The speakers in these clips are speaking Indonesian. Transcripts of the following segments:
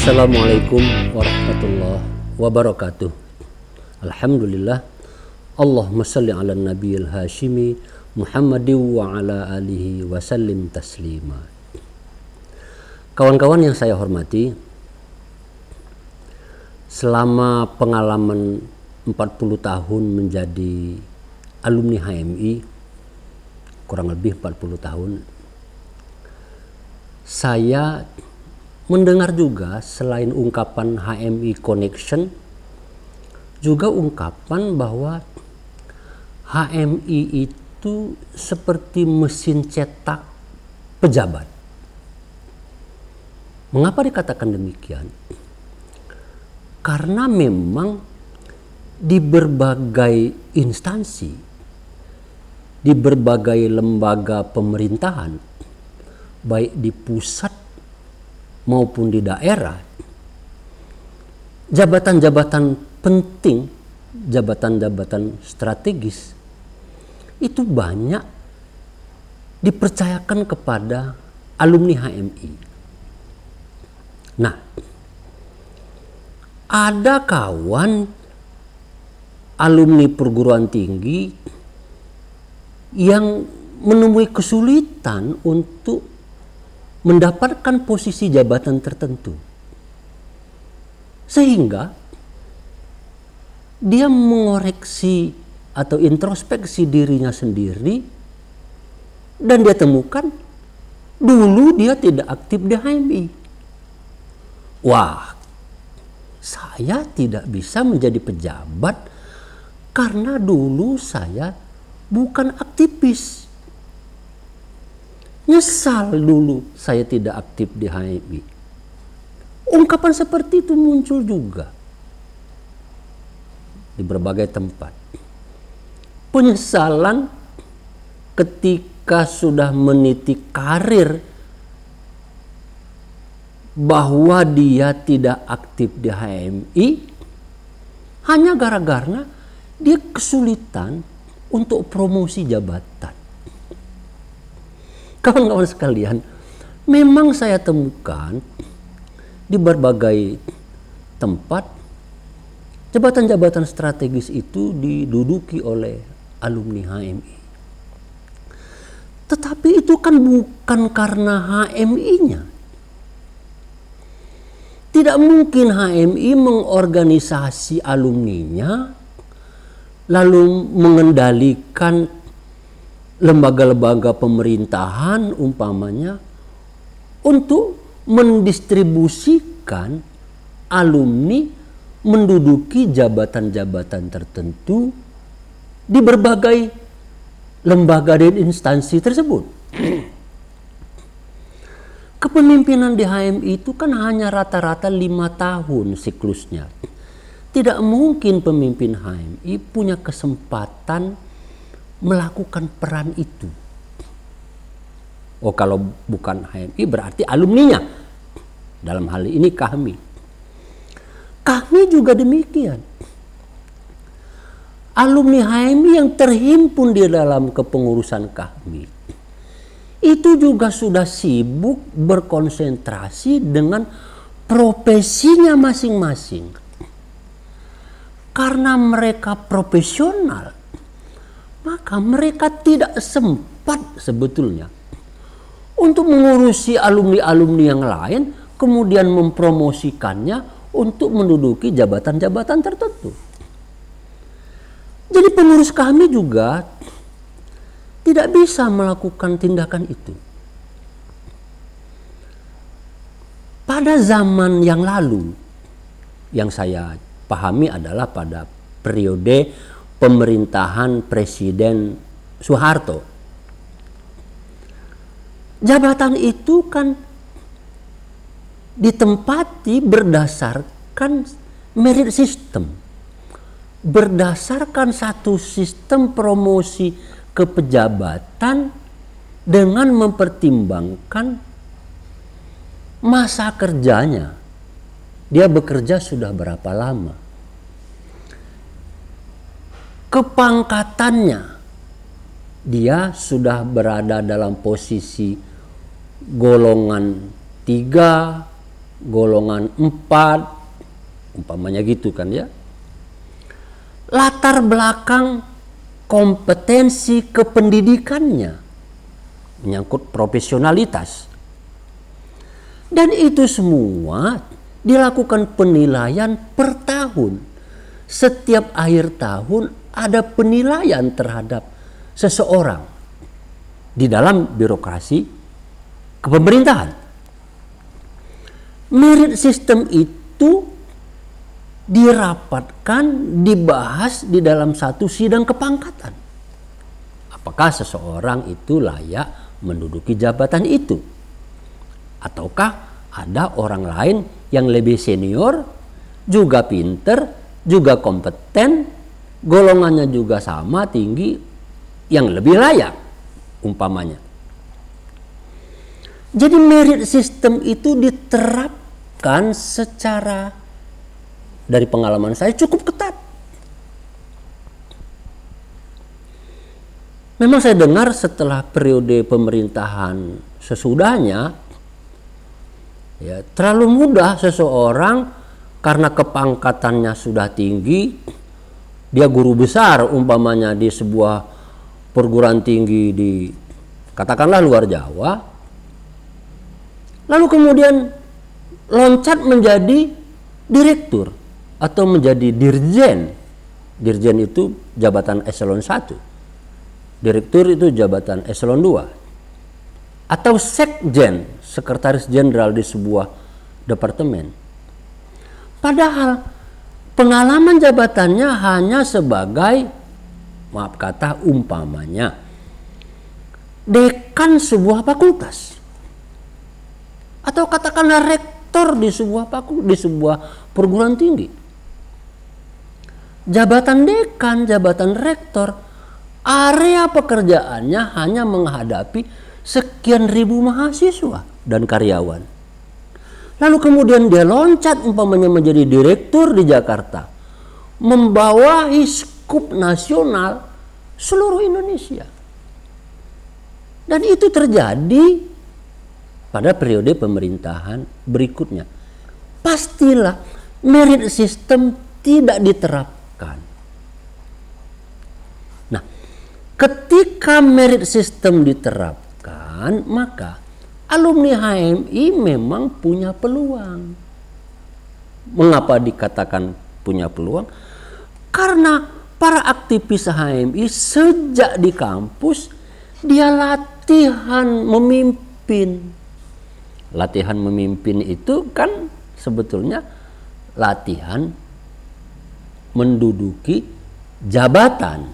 Assalamualaikum warahmatullahi wabarakatuh. Alhamdulillah. Allahumma salli ala nabiyil hashimi Muhammadin wa ala alihi wa sallim taslima. Kawan-kawan yang saya hormati, selama pengalaman 40 tahun menjadi alumni HMI, kurang lebih 40 tahun, saya mendengar juga selain ungkapan HMI Connection, juga ungkapan bahwa HMI itu seperti mesin cetak pejabat. Mengapa dikatakan demikian? Karena memang di berbagai instansi, di berbagai lembaga pemerintahan, baik di pusat maupun di daerah, jabatan-jabatan penting, jabatan-jabatan strategis itu banyak dipercayakan kepada alumni HMI. Nah, ada kawan alumni perguruan tinggi yang menemui kesulitan untuk mendapatkan posisi jabatan tertentu, sehingga dia mengoreksi atau introspeksi dirinya sendiri dan dia temukan dulu dia tidak aktif di HMI. Wah, saya tidak bisa menjadi pejabat karena dulu saya bukan aktivis. Nyesal dulu saya tidak aktif di HMI. Ungkapan seperti itu muncul juga di berbagai tempat. Penyesalan ketika sudah meniti karir bahwa dia tidak aktif di HMI hanya gara-gara dia kesulitan untuk promosi jabatan. Kawan-kawan sekalian, memang saya temukan di berbagai tempat jabatan-jabatan strategis itu diduduki oleh alumni HMI. Tetapi itu kan bukan karena HMI-nya. Tidak mungkin HMI mengorganisasi alumninya lalu mengendalikan lembaga-lembaga pemerintahan umpamanya untuk mendistribusikan alumni menduduki jabatan-jabatan tertentu di berbagai lembaga dan instansi tersebut. Kepemimpinan di HMI itu kan hanya rata-rata 5 tahun siklusnya. Tidak mungkin pemimpin HMI punya kesempatan melakukan peran itu. Oh, kalau bukan HMI berarti alumninya. Dalam hal ini kami. Kami juga demikian. Alumni HMI yang terhimpun di dalam kepengurusan kami itu juga sudah sibuk berkonsentrasi dengan profesinya masing-masing. Karena mereka profesional, maka mereka tidak sempat sebetulnya untuk mengurusi alumni-alumni yang lain, kemudian mempromosikannya untuk menduduki jabatan-jabatan tertentu. Jadi pengurus kami juga tidak bisa melakukan tindakan itu. Pada zaman yang lalu, yang saya pahami adalah pada periode pemerintahan Presiden Soeharto. Jabatan itu kan ditempati berdasarkan merit system, berdasarkan satu sistem promosi kepejabatan dengan mempertimbangkan masa kerjanya. Dia bekerja sudah berapa lama, kepangkatannya, dia sudah berada dalam posisi golongan 3, golongan 4, umpamanya gitu kan ya. Latar belakang kompetensi kependidikannya, menyangkut profesionalitas. Dan itu semua dilakukan penilaian per tahun. Setiap akhir tahun ada penilaian terhadap seseorang di dalam birokrasi kepemerintahan. Merit system itu dirapatkan, dibahas di dalam satu sidang kepangkatan. Apakah seseorang itu layak menduduki jabatan itu? Ataukah ada orang lain yang lebih senior, juga pinter, juga kompeten, golongannya juga sama tinggi, yang lebih layak umpamanya. Jadi merit system itu diterapkan secara, dari pengalaman saya, cukup ketat. Memang saya dengar setelah periode pemerintahan sesudahnya, ya, terlalu mudah seseorang karena kepangkatannya sudah tinggi, dia guru besar umpamanya di sebuah perguruan tinggi di katakanlah luar Jawa, lalu kemudian loncat menjadi direktur atau menjadi dirjen. Dirjen itu jabatan eselon 1, direktur itu jabatan eselon 2, atau sekjen, sekretaris jenderal di sebuah departemen. Padahal pengalaman jabatannya hanya sebagai, maaf kata, umpamanya dekan sebuah fakultas, atau katakanlah rektor di sebuah perguruan tinggi. Jabatan dekan, jabatan rektor, area pekerjaannya hanya menghadapi sekian ribu mahasiswa dan karyawan. Lalu kemudian dia loncat umpamanya menjadi direktur di Jakarta, membawahi skup nasional seluruh Indonesia. Dan itu terjadi pada periode pemerintahan berikutnya. Pastilah merit system tidak diterapkan. Nah, ketika merit system diterapkan, maka alumni HMI memang punya peluang. Mengapa dikatakan punya peluang? Karena para aktivis HMI sejak di kampus dia latihan memimpin. Latihan memimpin itu kan sebetulnya latihan menduduki jabatan.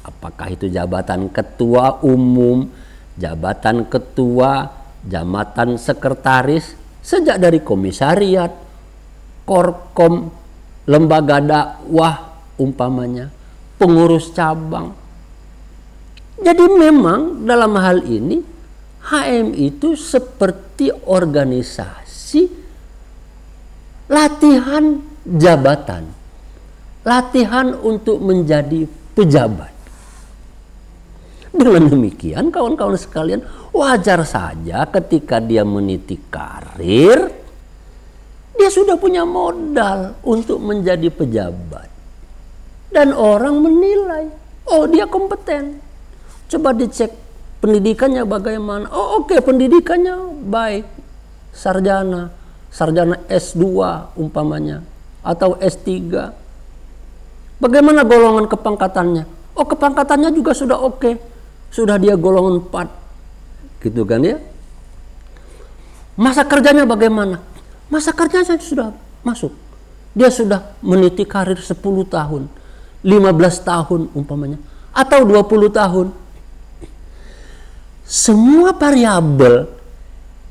Apakah itu jabatan ketua umum, jabatan ketua, jabatan sekretaris, sejak dari komisariat, korkom, lembaga dakwah umpamanya, pengurus cabang. Jadi memang dalam hal ini HM itu seperti organisasi latihan jabatan, latihan untuk menjadi pejabat. Dengan demikian kawan-kawan sekalian, wajar saja ketika dia meniti karir, dia sudah punya modal untuk menjadi pejabat. Dan orang menilai, oh dia kompeten. Coba dicek pendidikannya bagaimana. Oh oke, pendidikannya baik. Sarjana S2 umpamanya, atau S3. Bagaimana golongan kepangkatannya? Oh kepangkatannya juga sudah oke. Sudah dia golongan 4, gitu kan ya. Masa kerjanya bagaimana? Masa kerjanya sudah masuk. Dia sudah meniti karir 10 tahun, 15 tahun umpamanya, atau 20 tahun. Semua variabel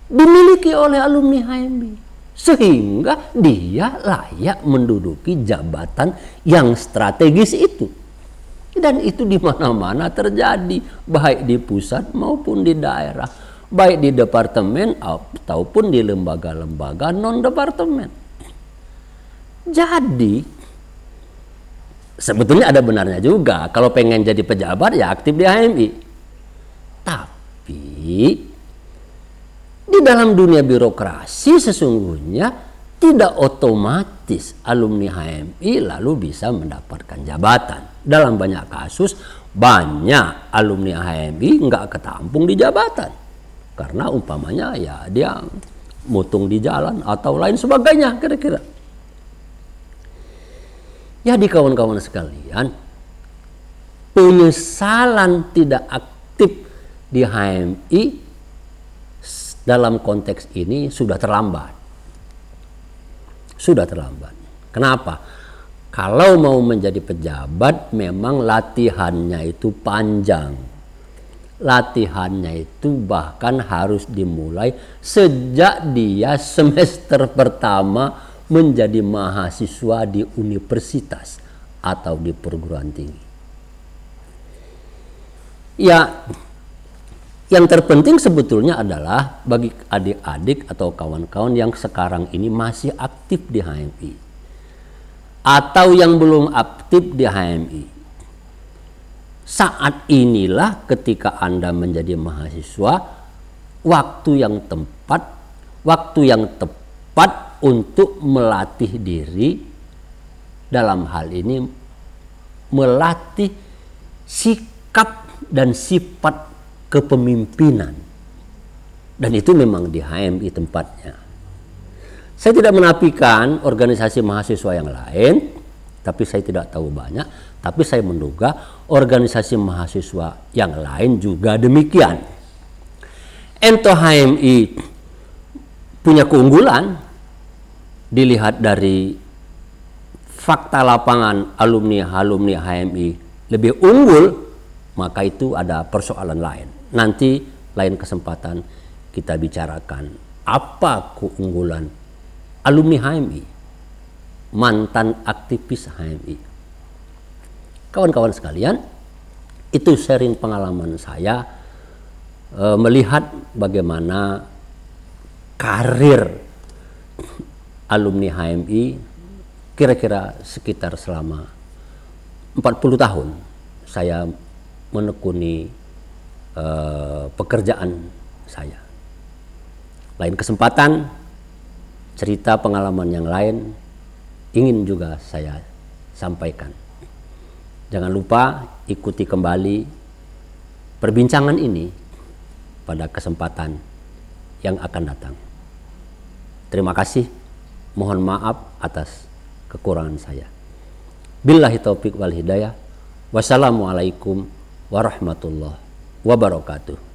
dimiliki oleh alumni HMI, sehingga dia layak menduduki jabatan yang strategis itu. Dan itu di mana-mana terjadi, baik di pusat maupun di daerah, baik di departemen ataupun di lembaga-lembaga non-departemen. Jadi sebetulnya ada benarnya juga, kalau pengen jadi pejabat ya aktif di HMI. Tapi di dalam dunia birokrasi sesungguhnya tidak otomatis alumni HMI lalu bisa mendapatkan jabatan. Dalam banyak kasus, banyak alumni HMI nggak ketampung di jabatan. Karena umpamanya ya dia mutung di jalan atau lain sebagainya kira-kira. Jadi kawan-kawan sekalian, penyesalan tidak aktif di HMI dalam konteks ini sudah terlambat. Sudah terlambat. Kenapa? Kalau mau menjadi pejabat memang latihannya itu panjang. Latihannya itu bahkan harus dimulai sejak dia semester pertama menjadi mahasiswa di universitas atau di perguruan tinggi. Ya, yang terpenting sebetulnya adalah bagi adik-adik atau kawan-kawan yang sekarang ini masih aktif di HMI atau yang belum aktif di HMI. Saat inilah ketika Anda menjadi mahasiswa, waktu yang tepat untuk melatih diri, dalam hal ini melatih sikap dan sifat kepemimpinan, dan itu memang di HMI tempatnya. Saya tidak menafikan organisasi mahasiswa yang lain, tapi saya tidak tahu banyak, tapi saya menduga organisasi mahasiswa yang lain juga demikian. Ento HMI punya keunggulan dilihat dari fakta lapangan, alumni HMI lebih unggul, maka itu ada persoalan lain. Nanti lain kesempatan kita bicarakan apa keunggulan alumni HMI, mantan aktivis HMI. Kawan-kawan sekalian, itu sharing pengalaman saya melihat bagaimana karir alumni HMI kira-kira sekitar selama 40 tahun saya menekuni pekerjaan saya. Lain kesempatan, cerita pengalaman yang lain ingin juga saya sampaikan. Jangan lupa ikuti kembali perbincangan ini pada kesempatan yang akan datang. Terima kasih, mohon maaf atas kekurangan saya. Billahi taufiq wal hidayah. Wassalamualaikum warahmatullahi wabarakatuh.